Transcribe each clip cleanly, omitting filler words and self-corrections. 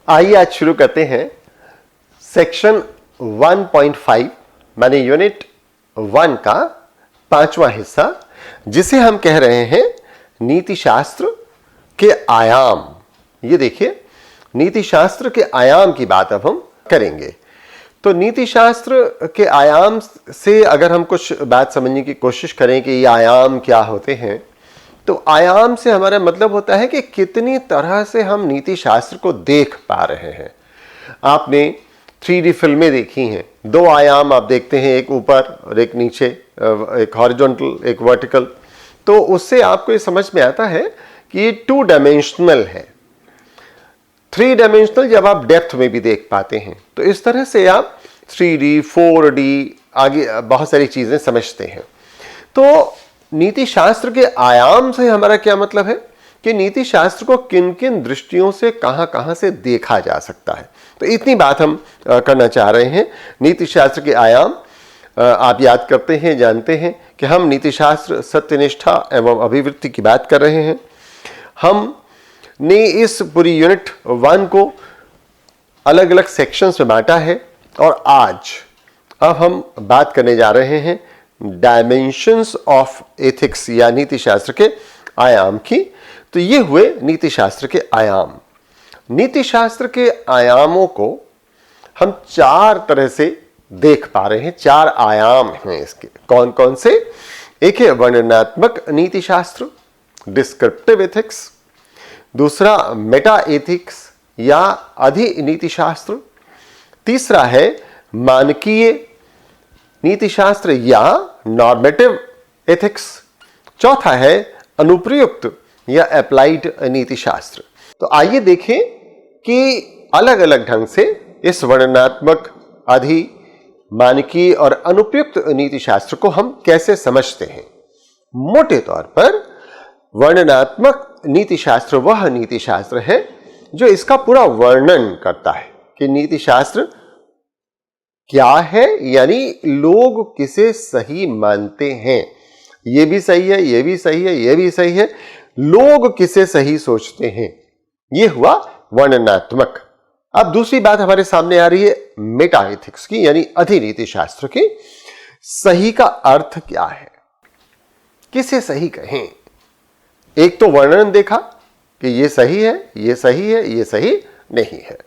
आइए आज शुरू करते हैं सेक्शन 1.5 माने यूनिट 1 का 5वां हिस्सा, जिसे हम कह रहे हैं नीति शास्त्र के आयाम। ये देखिए, नीति शास्त्र के आयाम की बात अब हम करेंगे। तो नीति शास्त्र के आयाम से अगर हम कुछ बात समझने की कोशिश करें कि ये आयाम क्या होते हैं, तो आयाम से हमारा मतलब होता है कि कितनी तरह से हम नीति शास्त्र को देख पा रहे हैं। आपने 3D फिल्में देखी हैं, 2 आयाम आप देखते हैं, एक ऊपर और एक नीचे, एक हॉरिजॉन्टल एक वर्टिकल। तो उससे आपको ये समझ में आता है कि ये 2 डायमेंशनल है। 3 डायमेंशनल जब आप डेप्थ में भी देख पाते हैं, तो इस तरह से आप 3D 4D आगे बहुत सारी चीजें समझते हैं। तो नीति शास्त्र के आयाम से हमारा क्या मतलब है कि नीति शास्त्र को किन किन दृष्टियों से कहां से देखा जा सकता है। तो इतनी बात हम करना चाह रहे हैं। नीति शास्त्र के आयाम आप याद करते हैं, जानते हैं कि हम नीति शास्त्र सत्यनिष्ठा एवं अभिवृत्ति की बात कर रहे हैं। हमने इस पूरी यूनिट 1 को अलग अलग सेक्शंस में बांटा है और अब हम बात करने जा रहे हैं डायमेंशंस ऑफ एथिक्स या नीति शास्त्र के आयाम की। तो ये हुए नीति शास्त्र के आयाम। नीति शास्त्र के आयामों को हम 4 तरह से देख पा रहे हैं। 4 आयाम हैं इसके। कौन कौन से? एक है वर्णनात्मक नीति शास्त्र, डिस्क्रिप्टिव एथिक्स। दूसरा मेटा एथिक्स या अधि नीति शास्त्र। तीसरा है मानकीय नीति शास्त्र या नॉर्मेटिव एथिक्स। चौथा है अनुप्रयुक्त या अप्लाइड नीति शास्त्र। तो आइए देखें कि अलग अलग ढंग से इस वर्णनात्मक, अधि, मानकीय और अनुप्रयुक्त नीति शास्त्र को हम कैसे समझते हैं। मोटे तौर पर वर्णनात्मक नीति शास्त्र वह नीति शास्त्र है जो इसका पूरा वर्णन करता है कि नीति शास्त्र क्या है, यानी लोग किसे सही मानते हैं। ये भी सही है, ये भी सही है, ये भी सही है, लोग किसे सही सोचते हैं। ये हुआ वर्णनात्मक। अब दूसरी बात हमारे सामने आ रही है मेटा एथिक्स की, यानी अधिनीति शास्त्र की। सही का अर्थ क्या है, किसे सही कहें। एक तो वर्णन देखा कि ये सही है, ये सही है, ये सही नहीं है।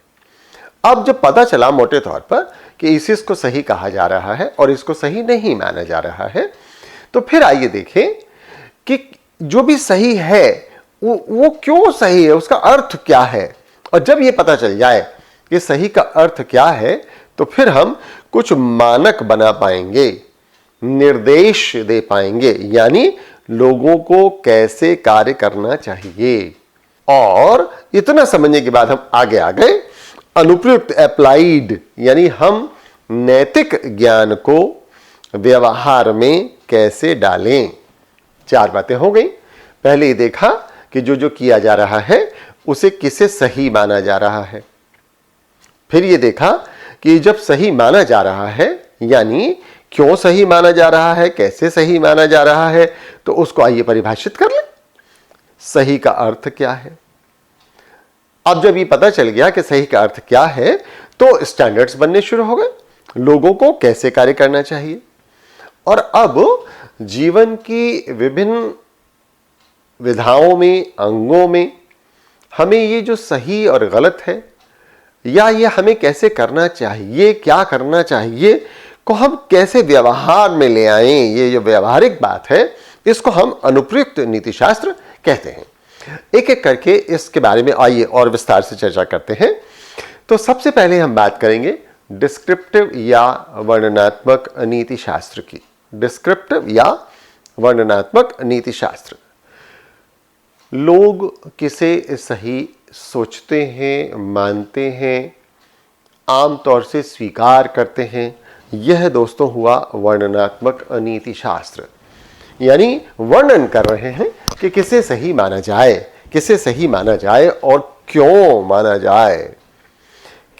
अब जब पता चला मोटे तौर पर कि इसको सही कहा जा रहा है और इसको सही नहीं माना जा रहा है, तो फिर आइए देखें कि जो भी सही है वो क्यों सही है, उसका अर्थ क्या है। और जब ये पता चल जाए कि सही का अर्थ क्या है, तो फिर हम कुछ मानक बना पाएंगे, निर्देश दे पाएंगे, यानी लोगों को कैसे कार्य करना चाहिए। और इतना समझने के बाद हम आगे आ गए अनुप्रयुक्त अप्लाइड, यानी हम नैतिक ज्ञान को व्यवहार में कैसे डालें। 4 बातें हो गई। पहले ही देखा कि जो किया जा रहा है उसे किसे सही माना जा रहा है। फिर ये देखा कि जब सही माना जा रहा है, यानी क्यों सही माना जा रहा है, कैसे सही माना जा रहा है, तो उसको आइए परिभाषित कर लें। सही का अर्थ क्या है। अब जब ये पता चल गया कि सही का अर्थ क्या है, तो स्टैंडर्ड्स बनने शुरू हो गए, लोगों को कैसे कार्य करना चाहिए। और अब जीवन की विभिन्न विधाओं में, अंगों में हमें ये जो सही और गलत है, या ये हमें कैसे करना चाहिए, क्या करना चाहिए, को हम कैसे व्यवहार में ले आएं, ये जो व्यवहारिक बात है, इसको हम अनुप्रयुक्त नीति शास्त्र कहते हैं। एक एक करके इसके बारे में आइए और विस्तार से चर्चा करते हैं। तो सबसे पहले हम बात करेंगे डिस्क्रिप्टिव या वर्णनात्मक नीति शास्त्र की। डिस्क्रिप्टिव या वर्णनात्मक नीति शास्त्र। लोग किसे सही सोचते हैं, मानते हैं, आमतौर से स्वीकार करते हैं, यह दोस्तों हुआ वर्णनात्मक नीति शास्त्र। यानी वर्णन कर रहे हैं कि किसे सही माना जाए, किसे सही माना जाए और क्यों माना जाए,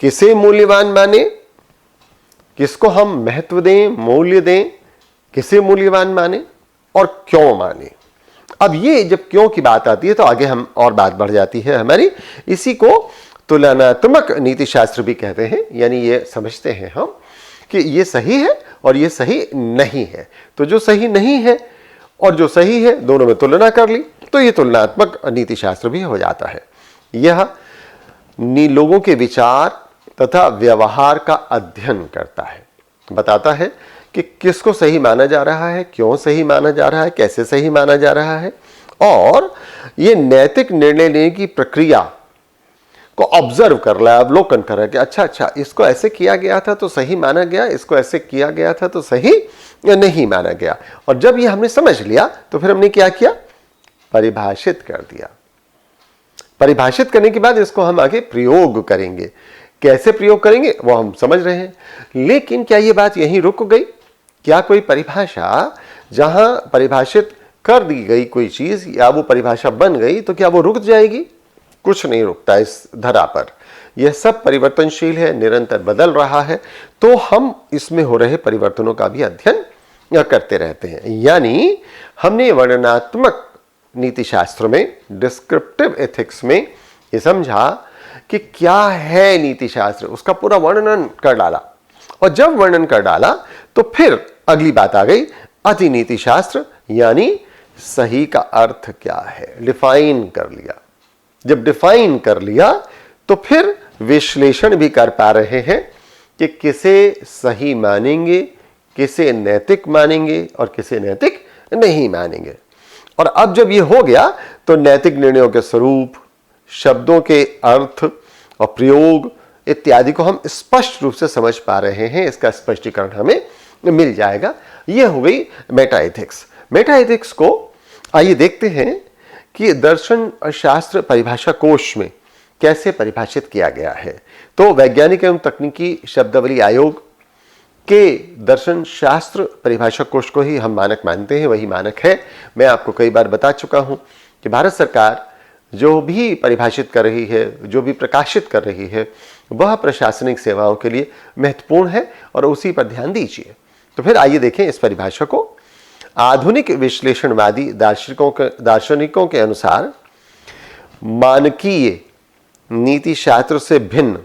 किसे मूल्यवान माने, किसको हम महत्व दें, मूल्य दें, किसे मूल्यवान माने और क्यों माने। अब ये जब क्यों की बात आती है तो आगे हम और बात बढ़ जाती है हमारी। इसी को तुलनात्मक नीति शास्त्र भी कहते हैं, यानी ये समझते हैं हम कि ये सही है और ये सही नहीं है। तो जो सही नहीं है और जो सही है दोनों में तुलना कर ली तो ये तुलनात्मक नीति शास्त्र भी हो जाता है। यह लोगों के विचार तथा व्यवहार का अध्ययन करता है, बताता है कि किसको सही माना जा रहा है, क्यों सही माना जा रहा है, कैसे सही माना जा रहा है, और ये नैतिक निर्णय लेने की प्रक्रिया को ऑब्जर्व कर रहा है, अवलोकन कर रहा है कि अच्छा इसको ऐसे किया गया था तो सही माना गया, इसको ऐसे किया गया था तो सही नहीं माना गया। और जब ये हमने समझ लिया तो फिर हमने क्या किया, परिभाषित कर दिया। परिभाषित करने के बाद इसको हम आगे प्रयोग करेंगे। कैसे प्रयोग करेंगे वो हम समझ रहे हैं, लेकिन क्या ये बात यहीं रुक गई? क्या कोई परिभाषा जहां परिभाषित कर दी गई कोई चीज या वो परिभाषा बन गई तो क्या वो रुक जाएगी? कुछ नहीं रुकता इस धरा पर। यह सब परिवर्तनशील है, निरंतर बदल रहा है, तो हम इसमें हो रहे परिवर्तनों का भी अध्ययन करते रहते हैं। यानी हमने वर्णनात्मक नीति शास्त्र में, डिस्क्रिप्टिव एथिक्स में ये समझा कि क्या है नीति शास्त्र, उसका पूरा वर्णन कर डाला। और जब वर्णन कर डाला तो फिर अगली बात आ गई अतिनीति शास्त्र, यानी सही का अर्थ क्या है, डिफाइन कर लिया। जब डिफाइन कर लिया तो फिर विश्लेषण भी कर पा रहे हैं कि किसे सही मानेंगे, किसे नैतिक मानेंगे और किसे नैतिक नहीं मानेंगे। और अब जब ये हो गया तो नैतिक निर्णयों के स्वरूप, शब्दों के अर्थ और प्रयोग इत्यादि को हम स्पष्ट रूप से समझ पा रहे हैं। इसका स्पष्टीकरण हमें मिल जाएगा। यह हो गई मेटा एथिक्स। मेटा एथिक्स को आइए देखते हैं कि दर्शन शास्त्र परिभाषा कोश में कैसे परिभाषित किया गया है। तो वैज्ञानिक एवं तकनीकी शब्दावली आयोग के दर्शन शास्त्र परिभाषा कोश को ही हम मानक मानते हैं, वही मानक है। मैं आपको कई बार बता चुका हूं कि भारत सरकार जो भी परिभाषित कर रही है, जो भी प्रकाशित कर रही है, वह प्रशासनिक सेवाओं के लिए महत्वपूर्ण है और उसी पर ध्यान दीजिए। तो फिर आइए देखें इस परिभाषा को। आधुनिक विश्लेषणवादी दार्शनिकों के अनुसार मानकीय नीति शास्त्र से भिन्न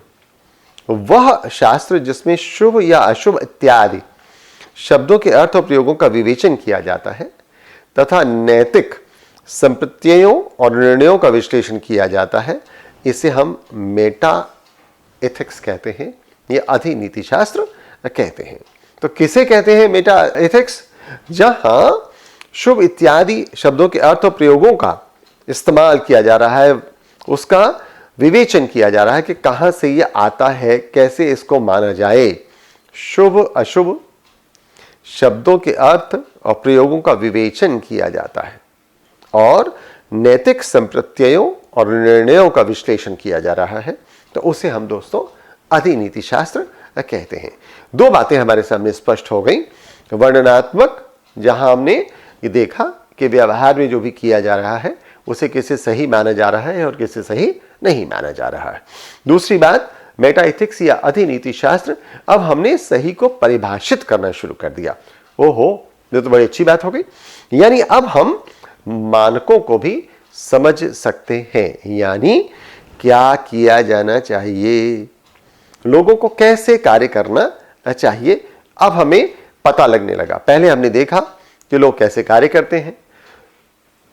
वह शास्त्र जिसमें शुभ या अशुभ इत्यादि शब्दों के अर्थ और प्रयोगों का विवेचन किया जाता है तथा नैतिक संप्रत्ययों और निर्णयों का विश्लेषण किया जाता है, इसे हम मेटा एथिक्स कहते हैं, ये अधिनीति शास्त्र कहते हैं। तो किसे कहते हैं मेटा एथिक्स? जहां शुभ इत्यादि शब्दों के अर्थ और प्रयोगों का इस्तेमाल किया जा रहा है, उसका विवेचन किया जा रहा है कि कहां से यह आता है, कैसे इसको माना जाए। शुभ अशुभ शब्दों के अर्थ और प्रयोगों का विवेचन किया जाता है और नैतिक संप्रत्ययों और निर्णयों का विश्लेषण किया जा रहा है, तो उसे हम दोस्तों अधिनीति शास्त्र कहते हैं। दो बातें हमारे सामने स्पष्ट हो गई। वर्णनात्मक, जहां हमने ये देखा कि व्यवहार में जो भी किया जा रहा है उसे किसे सही माना जा रहा है और किसे सही नहीं माना जा रहा है। दूसरी बात, मेटा एथिक्स या अधिनीति शास्त्र, अब हमने सही को परिभाषित करना शुरू कर दिया। ओहो, ये तो बड़ी अच्छी बात हो गई। यानी अब हम मानकों को भी समझ सकते हैं, यानी क्या किया जाना चाहिए, लोगों को कैसे कार्य करना चाहिए, अब हमें पता लगने लगा। पहले हमने देखा कि लोग कैसे कार्य करते हैं,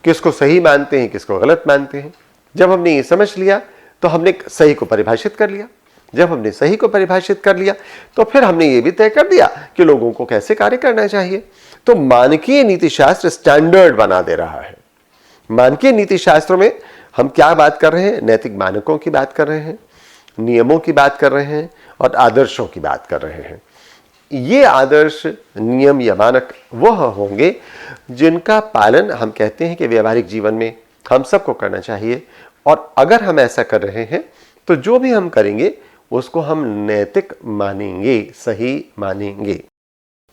किसको सही मानते हैं, किसको गलत मानते हैं। जब हमने ये समझ लिया तो हमने सही को परिभाषित कर लिया। जब हमने सही को परिभाषित कर लिया तो फिर हमने ये भी तय कर दिया कि लोगों को कैसे कार्य करना चाहिए। तो मानकीय नीति शास्त्र स्टैंडर्ड बना दे रहा है। मानकीय नीति शास्त्र में हम क्या बात कर रहे हैं? नैतिक मानकों की बात कर रहे हैं, नियमों की बात कर रहे हैं और आदर्शों की बात कर रहे हैं। ये आदर्श, नियम या मानक वह होंगे जिनका पालन हम कहते हैं कि व्यवहारिक जीवन में हम सबको करना चाहिए। और अगर हम ऐसा कर रहे हैं तो जो भी हम करेंगे उसको हम नैतिक मानेंगे, सही मानेंगे।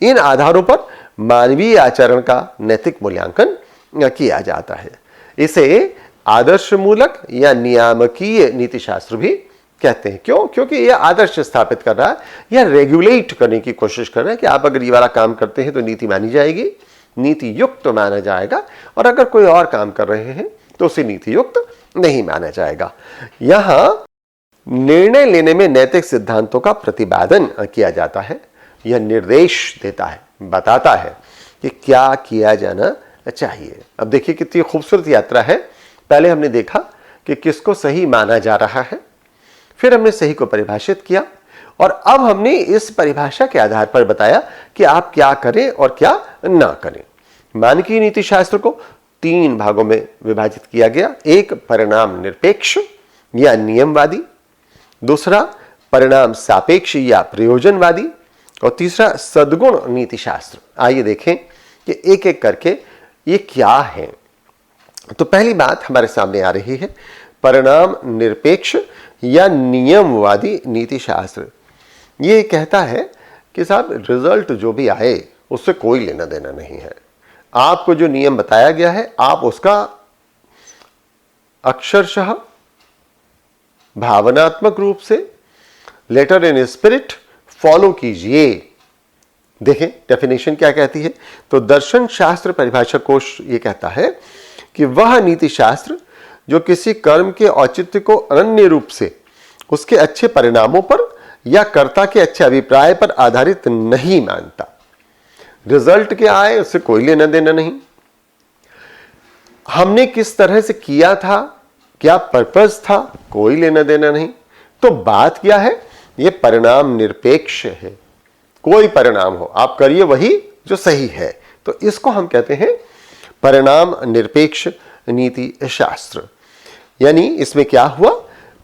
इन आधारों पर मानवीय आचरण का नैतिक मूल्यांकन किया जाता है। इसे आदर्शमूलक या नियामकीय नीति शास्त्र भी कहते हैं। क्यों? क्योंकि यह आदर्श स्थापित कर रहा है या रेगुलेट करने की कोशिश कर रहा है कि आप अगर ये वाला काम करते हैं तो नीति मानी जाएगी, नीति युक्त माना जाएगा, और अगर कोई और काम कर रहे हैं तो उसे नीति युक्त नहीं माना जाएगा। यहां निर्णय लेने में नैतिक सिद्धांतों का प्रतिपादन किया जाता है। यह निर्देश देता है, बताता है कि क्या किया जाना चाहिए। अब देखिए कितनी खूबसूरत यात्रा है। पहले हमने देखा कि किसको सही माना जा रहा है, फिर हमने सही को परिभाषित किया, और अब हमने इस परिभाषा के आधार पर बताया कि आप क्या करें और क्या ना करें। मानकीय नीति शास्त्र को 3 भागों में विभाजित किया गया। एक परिणाम निरपेक्ष या नियमवादी, दूसरा परिणाम सापेक्ष या प्रयोजनवादी, और तीसरा सद्गुण नीति शास्त्र। आइए देखें कि एक एक करके ये क्या है। तो पहली बात हमारे सामने आ रही है परिणाम निरपेक्ष या नियमवादी नीति शास्त्र। ये कहता है कि साहब रिजल्ट जो भी आए उससे कोई लेना देना नहीं है। आपको जो नियम बताया गया है आप उसका अक्षरशः भावनात्मक रूप से लेटर इन स्पिरिट फॉलो कीजिए। देखें डेफिनेशन क्या कहती है। तो दर्शन शास्त्र परिभाषा कोश ये कहता है कि वह नीति शास्त्र जो किसी कर्म के औचित्य को अनन्य रूप से उसके अच्छे परिणामों पर या कर्ता के अच्छे अभिप्राय पर आधारित नहीं मानता। रिजल्ट क्या आए उससे कोई लेना देना नहीं, हमने किस तरह से किया था, क्या पर्पस था, कोई लेना देना नहीं। तो बात क्या है, यह परिणाम निरपेक्ष है। कोई परिणाम हो आप करिए वही जो सही है। तो इसको हम कहते हैं परिणाम निरपेक्ष नीति शास्त्र। यानी इसमें क्या हुआ,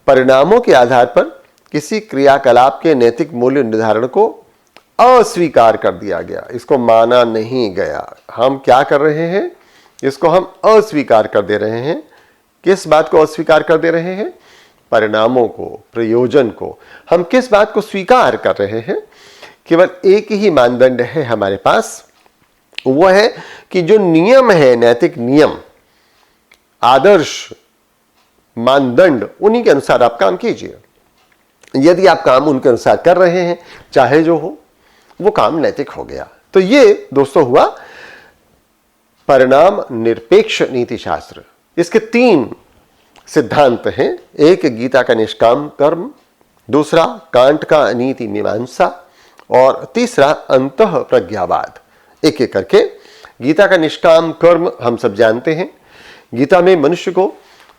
परिणामों के आधार पर किसी क्रियाकलाप के नैतिक मूल्य निर्धारण को अस्वीकार कर दिया गया, इसको माना नहीं गया। हम क्या कर रहे हैं, इसको हम अस्वीकार कर दे रहे हैं। किस बात को अस्वीकार कर दे रहे हैं, परिणामों को, प्रयोजन को। हम किस बात को स्वीकार कर रहे हैं, केवल एक ही मानदंड है हमारे पास, वो है कि जो नियम है, नैतिक नियम, आदर्श, मानदंड, उन्हीं के अनुसार आप काम कीजिए। यदि आप काम उनके अनुसार कर रहे हैं, चाहे जो हो, वो काम नैतिक हो गया। तो ये दोस्तों हुआ परिणाम निरपेक्ष नीति शास्त्र। इसके 3 सिद्धांत हैं। एक गीता का निष्काम कर्म, दूसरा कांट का नीति मीमांसा, और तीसरा अंतः प्रज्ञावाद। एक एक करके गीता का निष्काम कर्म हम सब जानते हैं। गीता में मनुष्य को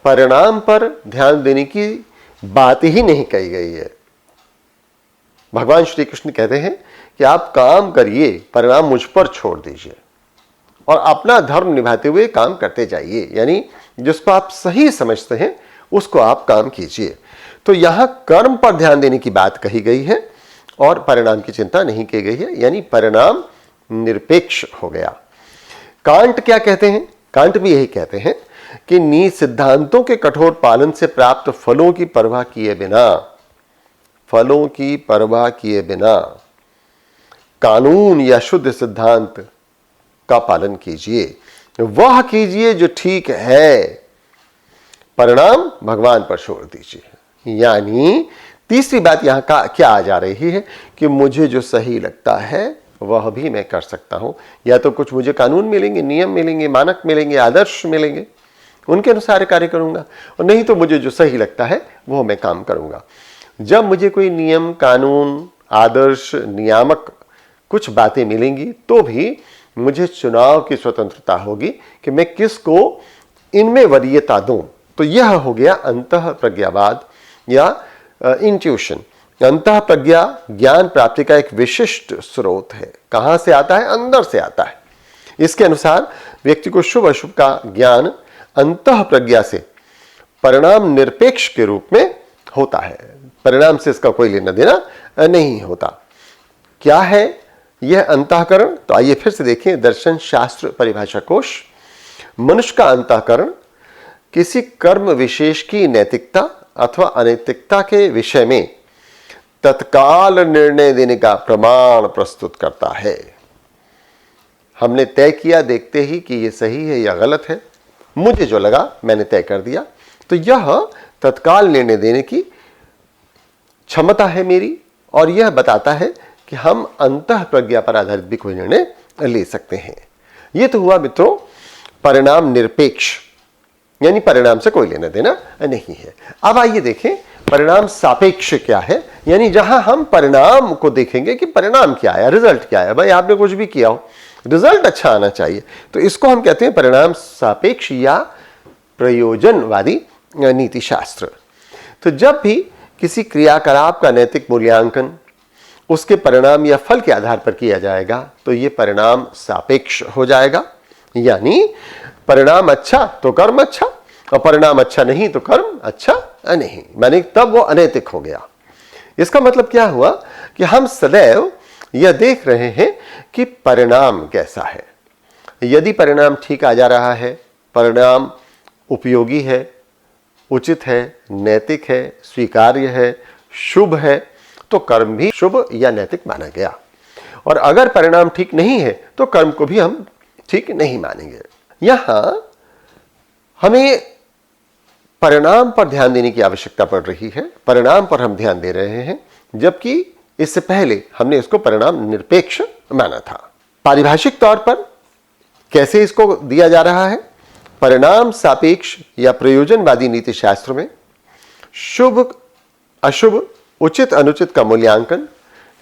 परिणाम पर ध्यान देने की बात ही नहीं कही गई है। भगवान श्री कृष्ण कहते हैं कि आप काम करिए, परिणाम मुझ पर छोड़ दीजिए और अपना धर्म निभाते हुए काम करते जाइए। यानी जिसको आप सही समझते हैं उसको आप काम कीजिए। तो यहां कर्म पर ध्यान देने की बात कही गई है और परिणाम की चिंता नहीं की गई है, यानी परिणाम निरपेक्ष हो गया। कांट क्या कहते हैं, कांट भी यही कहते हैं कि नीति सिद्धांतों के कठोर पालन से प्राप्त फलों की परवाह किए बिना कानून या शुद्ध सिद्धांत का पालन कीजिए, वह कीजिए जो ठीक है, परिणाम भगवान पर छोड़ दीजिए। यानी तीसरी बात यहां का क्या आ जा रही है कि मुझे जो सही लगता है वह भी मैं कर सकता हूं। या तो कुछ मुझे कानून मिलेंगे, नियम मिलेंगे, मानक मिलेंगे, आदर्श मिलेंगे, उनके अनुसार कार्य करूंगा, और नहीं तो मुझे जो सही लगता है वो मैं काम करूंगा। जब मुझे कोई नियम, कानून, आदर्श, नियामक कुछ बातें मिलेंगी तो भी मुझे चुनाव की स्वतंत्रता होगी कि मैं किसको इनमें वरीयता दूं। तो यह हो गया अंतः प्रज्ञावाद या इंट्यूशन। अंतः प्रज्ञा ज्ञान प्राप्ति का एक विशिष्ट स्रोत है। कहां से आता है, अंदर से आता है। इसके अनुसार व्यक्ति को शुभ अशुभ का ज्ञान अंतः प्रज्ञा से परिणाम निरपेक्ष के रूप में होता है। परिणाम से इसका कोई लेना देना नहीं होता। क्या है यह अंतःकरण, तो आइए फिर से देखें दर्शन शास्त्र परिभाषा कोश। मनुष्य का अंतःकरण किसी कर्म विशेष की नैतिकता अथवा अनैतिकता के विषय में तत्काल निर्णय देने का प्रमाण प्रस्तुत करता है। हमने तय किया देखते ही कि यह सही है या गलत है, मुझे जो लगा मैंने तय कर दिया, तो यह तत्काल निर्णय देने की क्षमता है मेरी, और यह बताता है कि हम अंतः प्रज्ञा पर आधारित भी कोई निर्णय ले सकते हैं। यह तो हुआ मित्रों परिणाम निरपेक्ष, यानी परिणाम से कोई लेना देना नहीं है। अब आइए देखें परिणाम सापेक्ष क्या है, यानी जहां हम परिणाम को देखेंगे कि परिणाम क्या है, रिजल्ट क्या है। भाई आपने कुछ भी किया हो, रिजल्ट अच्छा आना चाहिए, तो इसको हम कहते हैं परिणाम सापेक्ष या प्रयोजनवादी नीति शास्त्र। तो जब भी किसी क्रियाकलाप का नैतिक मूल्यांकन उसके परिणाम या फल के आधार पर किया जाएगा तो यह परिणाम सापेक्ष हो जाएगा, यानी परिणाम अच्छा तो कर्म अच्छा, और परिणाम अच्छा नहीं तो कर्म अच्छा नहीं, माने तब वो अनैतिक हो गया। इसका मतलब क्या हुआ कि हम सदैव यह देख रहे हैं कि परिणाम कैसा है। यदि परिणाम ठीक आ जा रहा है, परिणाम उपयोगी है, उचित है, नैतिक है, स्वीकार्य है, शुभ है, तो कर्म भी शुभ या नैतिक माना गया। और अगर परिणाम ठीक नहीं है तो कर्म को भी हम ठीक नहीं मानेंगे। यहां हमें परिणाम पर ध्यान देने की आवश्यकता पड़ रही है, परिणाम पर हम ध्यान दे रहे हैं, जबकि इससे पहले हमने इसको परिणाम निरपेक्ष माना था। पारिभाषिक तौर पर कैसे इसको दिया जा रहा है? परिणाम सापेक्ष या प्रयोजनवादी नीति शास्त्र में शुभ अशुभ, उचित अनुचित का मूल्यांकन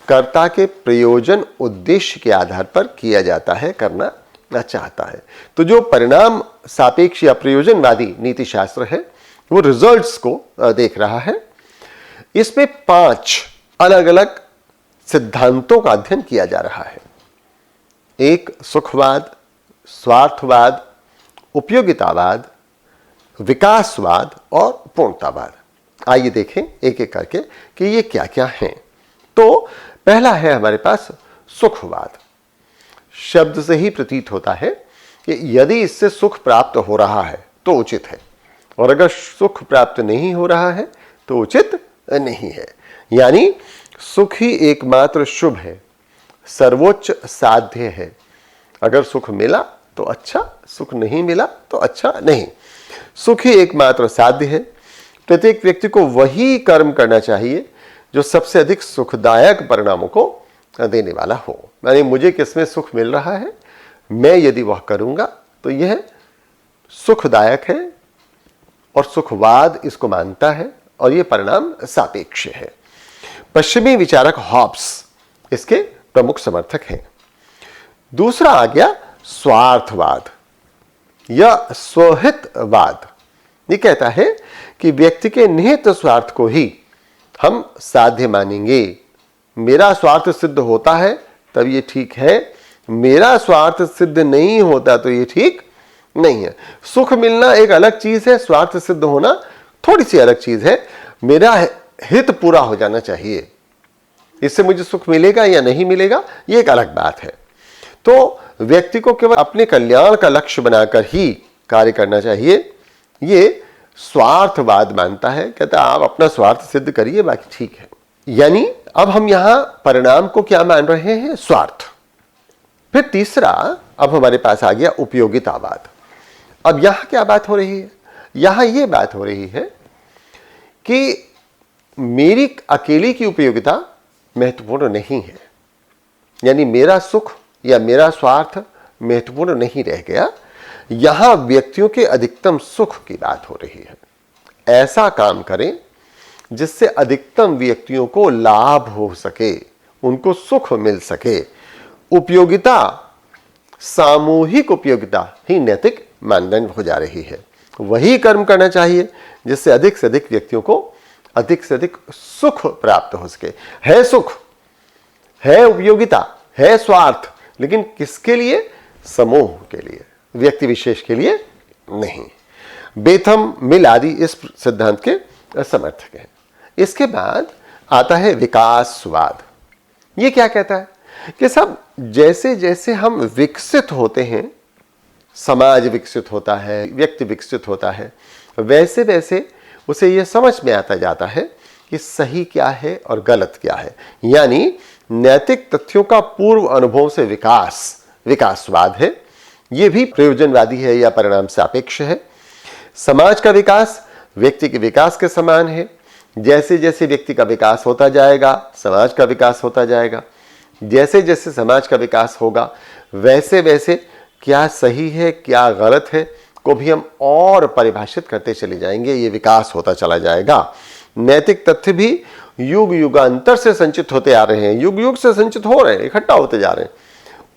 कर्ता के प्रयोजन उद्देश्य के आधार पर किया जाता है, करना चाहता है। तो जो परिणाम सापेक्ष या प्रयोजनवादी नीति शास्त्र है वो रिजल्ट्स को देख रहा है। इसमें 5 अलग अलग सिद्धांतों का अध्ययन किया जा रहा है। एक सुखवाद, स्वार्थवाद, उपयोगितावाद, विकासवाद और पूर्णतावाद। आइए देखें एक एक करके कि ये क्या क्या हैं। तो पहला है हमारे पास सुखवाद। शब्द से ही प्रतीत होता है कि यदि इससे सुख प्राप्त हो रहा है तो उचित है, और अगर सुख प्राप्त नहीं हो रहा है तो उचित नहीं है। यानी सुख ही एकमात्र शुभ है, सर्वोच्च साध्य है। अगर सुख मिला तो अच्छा, सुख नहीं मिला तो अच्छा नहीं। सुख ही एकमात्र साध्य है। प्रत्येक व्यक्ति को वही कर्म करना चाहिए जो सबसे अधिक सुखदायक परिणामों को देने वाला हो। यानी मुझे किसमें सुख मिल रहा है, मैं यदि वह करूंगा तो यह सुखदायक है, और सुखवाद इसको मानता है, और यह परिणाम सापेक्ष है। पश्चिमी विचारक हॉब्स इसके प्रमुख समर्थक हैं। दूसरा आ गया स्वार्थवाद या स्वहितवाद। ये कहता है कि व्यक्ति के निहित स्वार्थ को ही हम साध्य मानेंगे। मेरा स्वार्थ सिद्ध होता है तब ये ठीक है, मेरा स्वार्थ सिद्ध नहीं होता तो ये ठीक नहीं है। सुख मिलना एक अलग चीज है, स्वार्थ सिद्ध होना थोड़ी सी अलग चीज है। मेरा हित पूरा हो जाना चाहिए, इससे मुझे सुख मिलेगा या नहीं मिलेगा ये एक अलग बात है। तो व्यक्ति को केवल अपने कल्याण का लक्ष्य बनाकर ही कार्य करना चाहिए, ये स्वार्थवाद मानता है। कहता है आप अपना स्वार्थ सिद्ध करिए, बाकी ठीक है। यानी अब हम यहां परिणाम को क्या मान रहे हैं? स्वार्थ। फिर तीसरा अब हमारे पास आ गया उपयोगितावाद। अब यहां क्या बात हो रही है? यहां यह बात हो रही है कि मेरी अकेले की उपयोगिता महत्वपूर्ण नहीं है, यानी मेरा सुख या मेरा स्वार्थ महत्वपूर्ण नहीं रह गया। यहां व्यक्तियों के अधिकतम सुख की बात हो रही है। ऐसा काम करें जिससे अधिकतम व्यक्तियों को लाभ हो सके, उनको सुख मिल सके। उपयोगिता, सामूहिक उपयोगिता ही नैतिक मानदंड हो जा रही है। वही कर्म करना चाहिए जिससे अधिक से अधिक व्यक्तियों को अधिक से अधिक सुख प्राप्त हो सके। है सुख, है उपयोगिता, है स्वार्थ, लेकिन किसके लिए? समूह के लिए, व्यक्ति विशेष के लिए नहीं। बेथम, मिल आदि इस सिद्धांत के समर्थक हैं। इसके बाद आता है विकासवाद। ये क्या कहता है कि सब जैसे जैसे हम विकसित होते हैं, समाज विकसित होता है, व्यक्ति विकसित होता है, वैसे वैसे उसे यह समझ में आता जाता है कि सही क्या है और गलत क्या है। यानी नैतिक तथ्यों का पूर्व अनुभव से विकासवाद है। यह भी प्रयोजनवादी है या परिणाम सापेक्ष है। समाज का विकास व्यक्ति के विकास के समान है। जैसे जैसे व्यक्ति का विकास होता जाएगा, समाज का विकास होता जाएगा। जैसे जैसे समाज का विकास होगा वैसे वैसे क्या सही है क्या गलत है को भी हम और परिभाषित करते चले जाएंगे, ये विकास होता चला जाएगा। नैतिक तथ्य भी युग युगांतर से संचित होते आ रहे हैं, युग युग से संचित हो रहे हैं, इकट्ठा होते जा रहे हैं।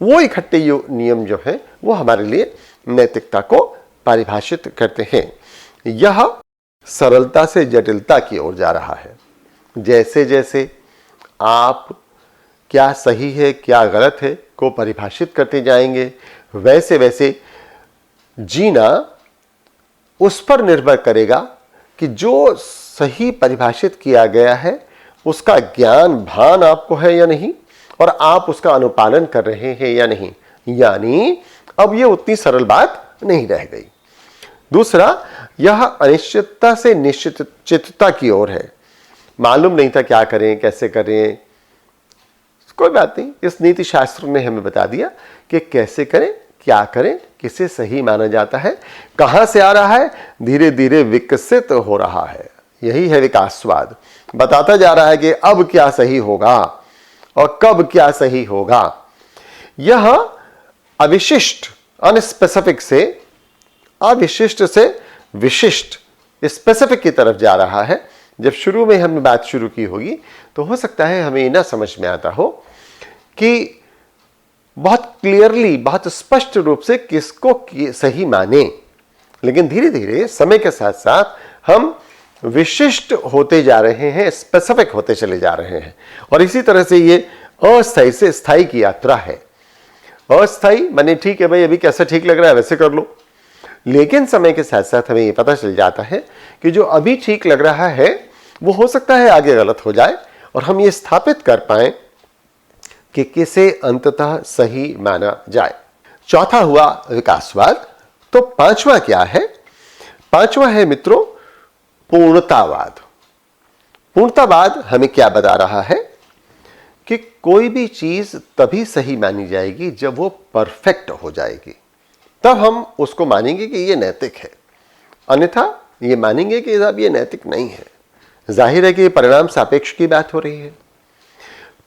वो इकट्ठे नियम जो है वो हमारे लिए नैतिकता को परिभाषित करते हैं। यह सरलता से जटिलता की ओर जा रहा है। जैसे जैसे आप क्या सही है क्या गलत है को परिभाषित करते जाएंगे, वैसे वैसे जीना उस पर निर्भर करेगा कि जो सही परिभाषित किया गया है उसका ज्ञान भान आपको है या नहीं, और आप उसका अनुपालन कर रहे हैं या नहीं। यानी अब ये उतनी सरल बात नहीं रह गई। दूसरा, यह अनिश्चितता से निश्चितता की ओर है। मालूम नहीं था क्या करें कैसे करें, कोई बात नहीं, इस नीति शास्त्र ने हमें बता दिया कि कैसे करें क्या करें, किसे सही माना जाता है, कहां से आ रहा है, धीरे धीरे विकसित हो रहा है। यही है विकासवाद। बताता जा रहा है कि अब क्या सही होगा और कब क्या सही होगा। यह अविशिष्ट अनस्पेसिफिक से अविशिष्ट से विशिष्ट स्पेसिफिक की तरफ जा रहा है। जब शुरू में हमने बात शुरू की होगी तो हो सकता है हमें न समझ में आता हो कि बहुत क्लियरली, बहुत स्पष्ट रूप से किसको सही माने, लेकिन धीरे धीरे समय के साथ साथ हम विशिष्ट होते जा रहे हैं, स्पेसिफिक होते चले जा रहे हैं। और इसी तरह से ये अस्थायी से स्थायी की यात्रा है। अस्थायी माने ठीक है भाई, अभी कैसा ठीक लग रहा है वैसे कर लो, लेकिन समय के साथ साथ हमें ये पता चल जाता है कि जो अभी ठीक लग रहा है वो हो सकता है आगे गलत हो जाए, और हम ये स्थापित कर पाए कि किसे अंततः सही माना जाए। चौथा हुआ विकासवाद। तो पांचवा क्या है? पांचवा है मित्रों पूर्णतावाद। पूर्णतावाद हमें क्या बता रहा है कि कोई भी चीज तभी सही मानी जाएगी जब वो परफेक्ट हो जाएगी, तब हम उसको मानेंगे कि ये नैतिक है, अन्यथा ये मानेंगे कि साहब ये नैतिक नहीं है। जाहिर है कि ये परिणाम सापेक्ष की बात हो रही है।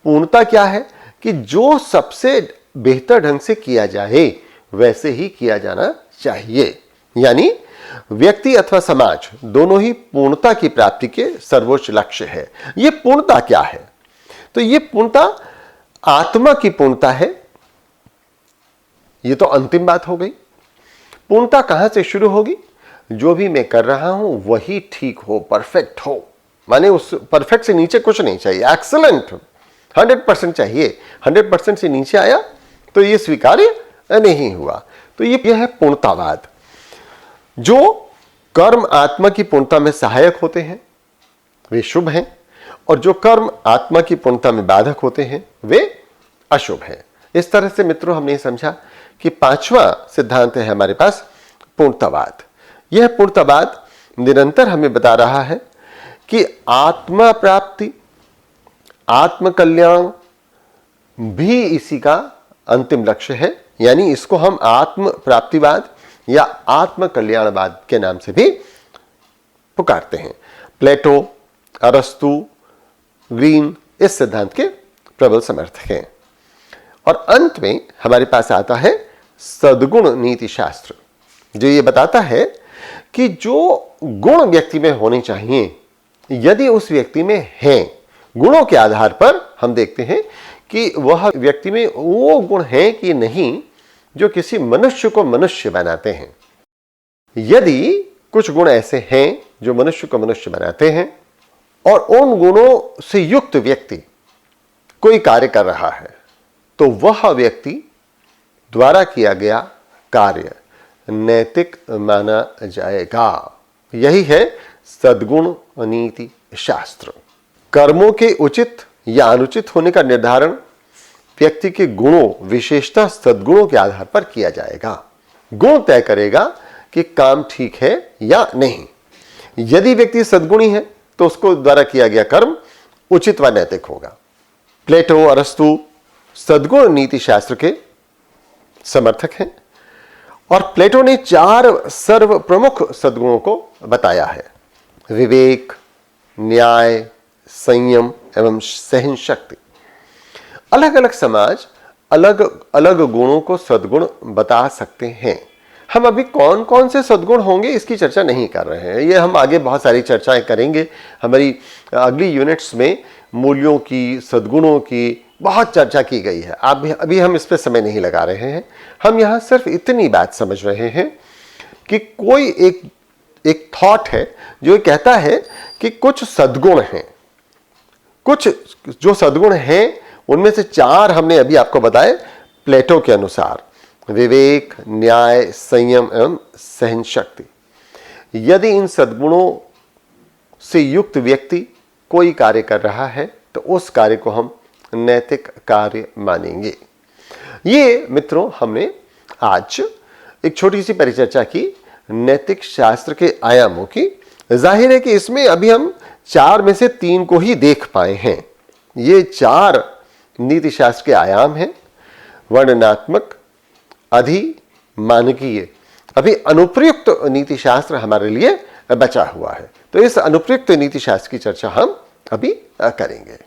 पूर्णता क्या है कि जो सबसे बेहतर ढंग से किया जाए वैसे ही किया जाना चाहिए। यानी व्यक्ति अथवा समाज दोनों ही पूर्णता की प्राप्ति के सर्वोच्च लक्ष्य है। यह पूर्णता क्या है? तो यह पूर्णता आत्मा की पूर्णता है। यह तो अंतिम बात हो गई। पूर्णता कहां से शुरू होगी? जो भी मैं कर रहा हूं वही ठीक हो, परफेक्ट हो। माने उस परफेक्ट से नीचे कुछ नहीं चाहिए, एक्सीलेंट 100% चाहिए। 100% से नीचे आया तो यह स्वीकार्य नहीं हुआ। तो यह है पूर्णतावाद। जो कर्म आत्मा की पूर्णता में सहायक होते हैं वे शुभ हैं, और जो कर्म आत्मा की पूर्णता में बाधक होते हैं वे अशुभ हैं। इस तरह से मित्रों हमने समझा कि पांचवा सिद्धांत है हमारे पास पूर्णतावाद। यह पूर्णतावाद निरंतर हमें बता रहा है कि आत्मा प्राप्ति, आत्म कल्याण भी इसी का अंतिम लक्ष्य है। यानी इसको हम आत्म प्राप्तिवाद या आत्म कल्याणवाद के नाम से भी पुकारते हैं। प्लेटो, अरस्तु, ग्रीन इस सिद्धांत के प्रबल समर्थक हैं। और अंत में हमारे पास आता है सद्गुण नीति शास्त्र, जो ये बताता है कि जो गुण व्यक्ति में होने चाहिए यदि उस व्यक्ति में हैं, गुणों के आधार पर हम देखते हैं कि वह व्यक्ति में वो गुण हैं कि नहीं जो किसी मनुष्य को मनुष्य बनाते हैं। यदि कुछ गुण ऐसे हैं जो मनुष्य को मनुष्य बनाते हैं और उन गुणों से युक्त व्यक्ति कोई कार्य कर रहा है, तो वह व्यक्ति द्वारा किया गया कार्य नैतिक माना जाएगा। यही है सद्गुण नीति शास्त्र। कर्मों के उचित या अनुचित होने का निर्धारण व्यक्ति के गुणों, विशेषतः सद्गुणों के आधार पर किया जाएगा। गुण तय करेगा कि काम ठीक है या नहीं। यदि व्यक्ति सद्गुणी है तो उसको द्वारा किया गया कर्म उचित व नैतिक होगा। प्लेटो, अरस्तु सद्गुण नीति शास्त्र के समर्थक हैं, और प्लेटो ने 4 सर्व प्रमुख सद्गुणों को बताया है: विवेक, न्याय, संयम एवं सहन शक्ति। अलग अलग समाज अलग अलग गुणों को सद्गुण बता सकते हैं। हम अभी कौन कौन से सद्गुण होंगे इसकी चर्चा नहीं कर रहे हैं, ये हम आगे बहुत सारी चर्चाएं करेंगे। हमारी अगली यूनिट्स में मूल्यों की, सद्गुणों की बहुत चर्चा की गई है। अभी हम इस पर समय नहीं लगा रहे हैं। हम यहाँ सिर्फ इतनी बात समझ रहे हैं कि कोई एक थॉट है जो कहता है कि कुछ सद्गुण हैं, कुछ जो सद्गुण हैं उनमें से 4 हमने अभी आपको बताए प्लेटो के अनुसार: विवेक, न्याय, संयम एवं सहन शक्ति। यदि इन सद्गुणों से युक्त व्यक्ति कोई कार्य कर रहा है तो उस कार्य को हम नैतिक कार्य मानेंगे। ये मित्रों हमने आज एक छोटी सी परिचर्चा की नैतिक शास्त्र के आयामों की। जाहिर है कि इसमें अभी हम 4 में से 3 को ही देख पाए हैं। ये 4 नीति शास्त्र के आयाम हैं: वर्णनात्मक, अधिमानकीय। अभी अनुप्रयुक्त नीति शास्त्र हमारे लिए बचा हुआ है, तो इस अनुप्रयुक्त नीति शास्त्र की चर्चा हम अभी करेंगे।